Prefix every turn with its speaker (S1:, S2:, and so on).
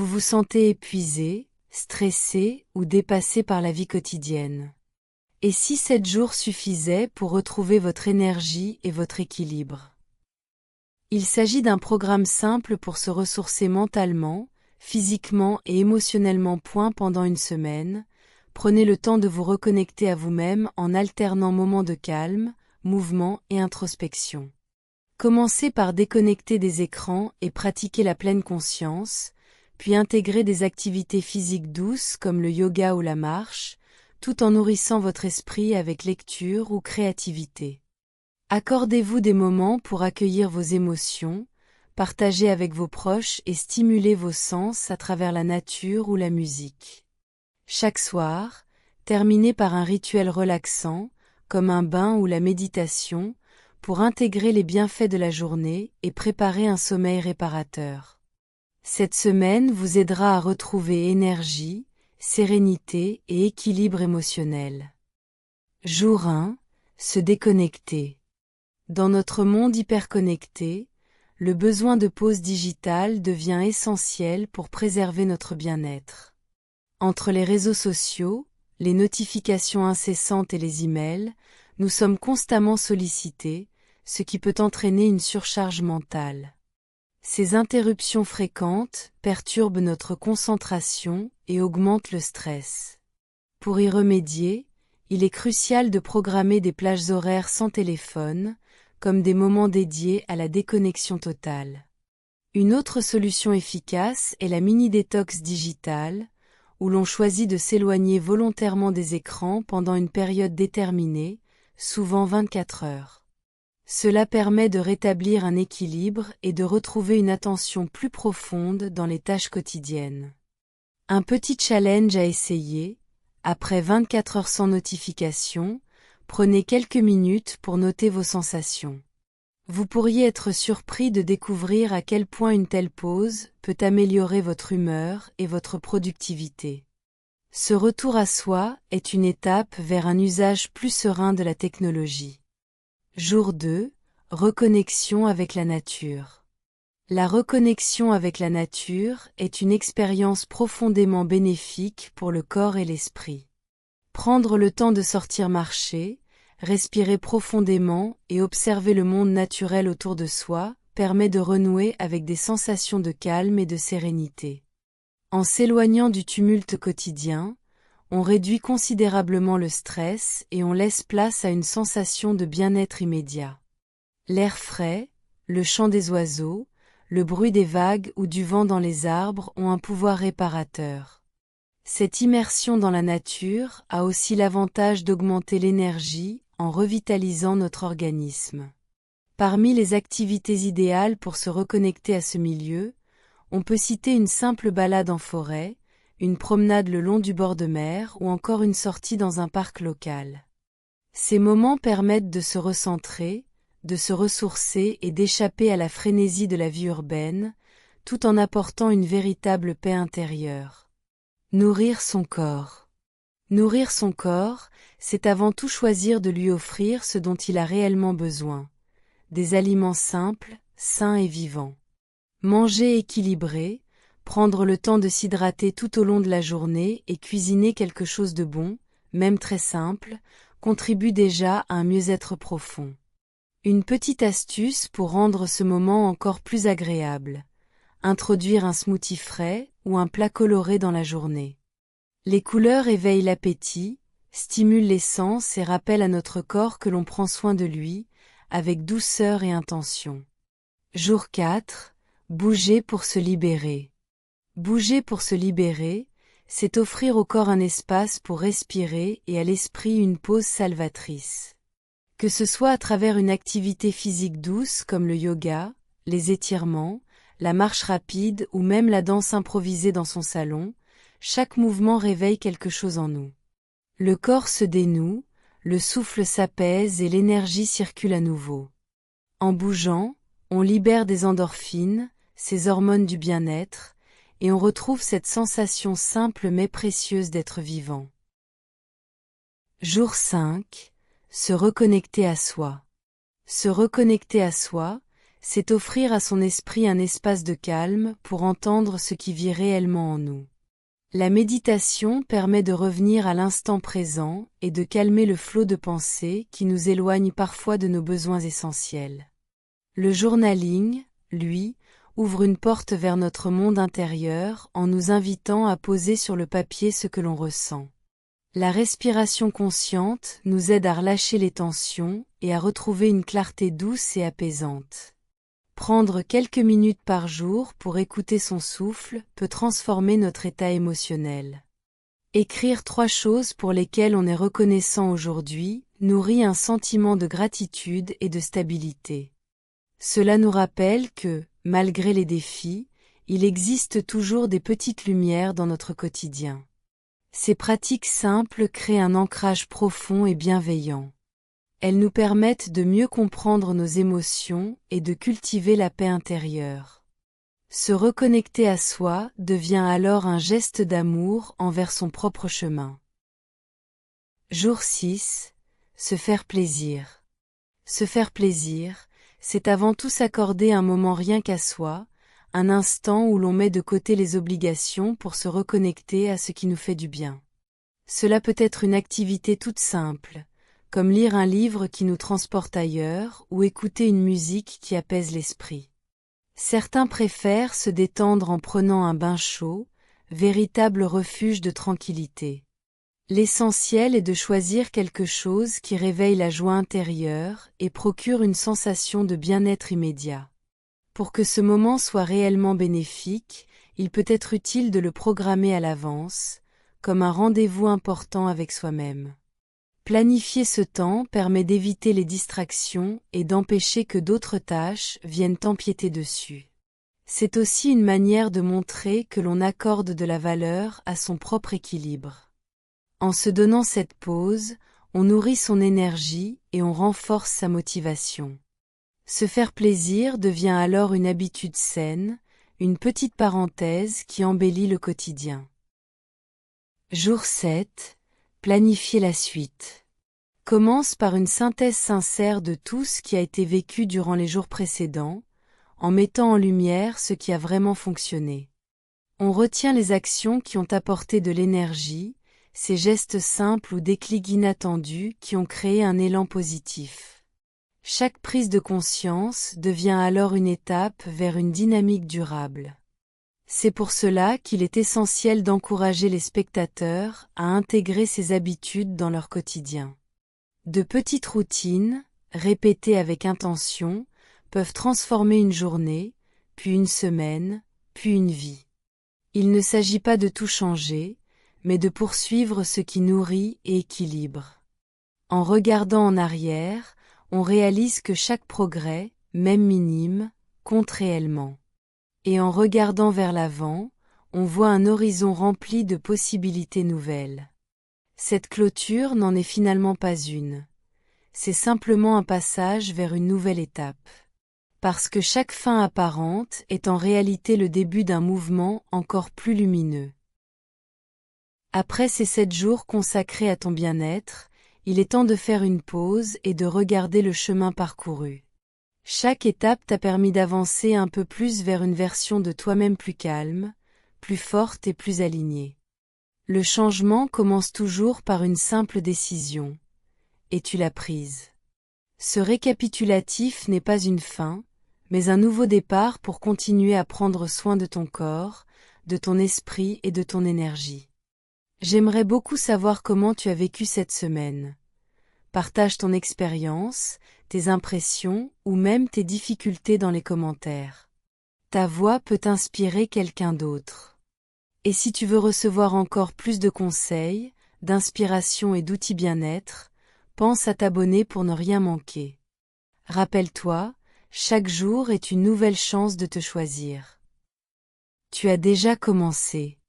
S1: Vous vous sentez épuisé, stressé ou dépassé par la vie quotidienne. Et si 7 jours suffisaient pour retrouver votre énergie et votre équilibre? Il s'agit d'un programme simple pour se ressourcer mentalement, physiquement et émotionnellement. Pendant une semaine, prenez le temps de vous reconnecter à vous-même en alternant moments de calme, mouvement et introspection. Commencez par déconnecter des écrans et pratiquer la pleine conscience, puis intégrer des activités physiques douces comme le yoga ou la marche, tout en nourrissant votre esprit avec lecture ou créativité. Accordez-vous des moments pour accueillir vos émotions, partager avec vos proches et stimuler vos sens à travers la nature ou la musique. Chaque soir, terminez par un rituel relaxant, comme un bain ou la méditation, pour intégrer les bienfaits de la journée et préparer un sommeil réparateur. Cette semaine vous aidera à retrouver énergie, sérénité et équilibre émotionnel. Jour 1. Se déconnecter. Dans notre monde hyperconnecté, le besoin de pause digitale devient essentiel pour préserver notre bien-être. Entre les réseaux sociaux, les notifications incessantes et les emails, nous sommes constamment sollicités, ce qui peut entraîner une surcharge mentale. Ces interruptions fréquentes perturbent notre concentration et augmentent le stress. Pour y remédier, il est crucial de programmer des plages horaires sans téléphone, comme des moments dédiés à la déconnexion totale. Une autre solution efficace est la mini-détox digitale, où l'on choisit de s'éloigner volontairement des écrans pendant une période déterminée, souvent 24 heures. Cela permet de rétablir un équilibre et de retrouver une attention plus profonde dans les tâches quotidiennes. Un petit challenge à essayer: après 24 heures sans notification, prenez quelques minutes pour noter vos sensations. Vous pourriez être surpris de découvrir à quel point une telle pause peut améliorer votre humeur et votre productivité. Ce retour à soi est une étape vers un usage plus serein de la technologie. Jour 2. Reconnexion avec la nature. La reconnexion avec la nature est une expérience profondément bénéfique pour le corps et l'esprit. Prendre le temps de sortir marcher, respirer profondément et observer le monde naturel autour de soi permet de renouer avec des sensations de calme et de sérénité. En s'éloignant du tumulte quotidien, on réduit considérablement le stress et on laisse place à une sensation de bien-être immédiat. L'air frais, le chant des oiseaux, le bruit des vagues ou du vent dans les arbres ont un pouvoir réparateur. Cette immersion dans la nature a aussi l'avantage d'augmenter l'énergie en revitalisant notre organisme. Parmi les activités idéales pour se reconnecter à ce milieu, on peut citer une simple balade en forêt, une promenade le long du bord de mer ou encore une sortie dans un parc local. Ces moments permettent de se recentrer, de se ressourcer et d'échapper à la frénésie de la vie urbaine, tout en apportant une véritable paix intérieure. Nourrir son corps. Nourrir son corps, c'est avant tout choisir de lui offrir ce dont il a réellement besoin. Des aliments simples, sains et vivants. Manger équilibré, prendre le temps de s'hydrater tout au long de la journée et cuisiner quelque chose de bon, même très simple, contribue déjà à un mieux-être profond. Une petite astuce pour rendre ce moment encore plus agréable: introduire un smoothie frais ou un plat coloré dans la journée. Les couleurs éveillent l'appétit, stimulent les sens et rappellent à notre corps que l'on prend soin de lui, avec douceur et intention. Jour 4. Bouger pour se libérer. Bouger pour se libérer, c'est offrir au corps un espace pour respirer et à l'esprit une pause salvatrice. Que ce soit à travers une activité physique douce comme le yoga, les étirements, la marche rapide ou même la danse improvisée dans son salon, chaque mouvement réveille quelque chose en nous. Le corps se dénoue, le souffle s'apaise et l'énergie circule à nouveau. En bougeant, on libère des endorphines, ces hormones du bien-être, et on retrouve cette sensation simple mais précieuse d'être vivant. Jour 5. Se reconnecter à soi. Se reconnecter à soi, c'est offrir à son esprit un espace de calme pour entendre ce qui vit réellement en nous. La méditation permet de revenir à l'instant présent et de calmer le flot de pensées qui nous éloigne parfois de nos besoins essentiels. Le journaling, lui, ouvre une porte vers notre monde intérieur en nous invitant à poser sur le papier ce que l'on ressent. La respiration consciente nous aide à relâcher les tensions et à retrouver une clarté douce et apaisante. Prendre quelques minutes par jour pour écouter son souffle peut transformer notre état émotionnel. Écrire 3 choses pour lesquelles on est reconnaissant aujourd'hui nourrit un sentiment de gratitude et de stabilité. Cela nous rappelle que, malgré les défis, il existe toujours des petites lumières dans notre quotidien. Ces pratiques simples créent un ancrage profond et bienveillant. Elles nous permettent de mieux comprendre nos émotions et de cultiver la paix intérieure. Se reconnecter à soi devient alors un geste d'amour envers son propre chemin. Jour 6. Se faire plaisir. Se faire plaisir, c'est avant tout s'accorder un moment rien qu'à soi, un instant où l'on met de côté les obligations pour se reconnecter à ce qui nous fait du bien. Cela peut être une activité toute simple, comme lire un livre qui nous transporte ailleurs ou écouter une musique qui apaise l'esprit. Certains préfèrent se détendre en prenant un bain chaud, véritable refuge de tranquillité. L'essentiel est de choisir quelque chose qui réveille la joie intérieure et procure une sensation de bien-être immédiat. Pour que ce moment soit réellement bénéfique, il peut être utile de le programmer à l'avance, comme un rendez-vous important avec soi-même. Planifier ce temps permet d'éviter les distractions et d'empêcher que d'autres tâches viennent empiéter dessus. C'est aussi une manière de montrer que l'on accorde de la valeur à son propre équilibre. En se donnant cette pause, on nourrit son énergie et on renforce sa motivation. Se faire plaisir devient alors une habitude saine, une petite parenthèse qui embellit le quotidien. Jour 7. Planifier la suite. Commence par une synthèse sincère de tout ce qui a été vécu durant les jours précédents, en mettant en lumière ce qui a vraiment fonctionné. On retient les actions qui ont apporté de l'énergie, ces gestes simples ou déclics inattendus qui ont créé un élan positif. Chaque prise de conscience devient alors une étape vers une dynamique durable. C'est pour cela qu'il est essentiel d'encourager les spectateurs à intégrer ces habitudes dans leur quotidien. De petites routines, répétées avec intention, peuvent transformer une journée, puis une semaine, puis une vie. Il ne s'agit pas de tout changer, mais de poursuivre ce qui nourrit et équilibre. En regardant en arrière, on réalise que chaque progrès, même minime, compte réellement. Et en regardant vers l'avant, on voit un horizon rempli de possibilités nouvelles. Cette clôture n'en est finalement pas une. C'est simplement un passage vers une nouvelle étape. Parce que chaque fin apparente est en réalité le début d'un mouvement encore plus lumineux. Après ces 7 jours consacrés à ton bien-être, il est temps de faire une pause et de regarder le chemin parcouru. Chaque étape t'a permis d'avancer un peu plus vers une version de toi-même plus calme, plus forte et plus alignée. Le changement commence toujours par une simple décision. Et tu l'as prise. Ce récapitulatif n'est pas une fin, mais un nouveau départ pour continuer à prendre soin de ton corps, de ton esprit et de ton énergie. J'aimerais beaucoup savoir comment tu as vécu cette semaine. Partage ton expérience, tes impressions ou même tes difficultés dans les commentaires. Ta voix peut inspirer quelqu'un d'autre. Et si tu veux recevoir encore plus de conseils, d'inspiration et d'outils bien-être, pense à t'abonner pour ne rien manquer. Rappelle-toi, chaque jour est une nouvelle chance de te choisir. Tu as déjà commencé.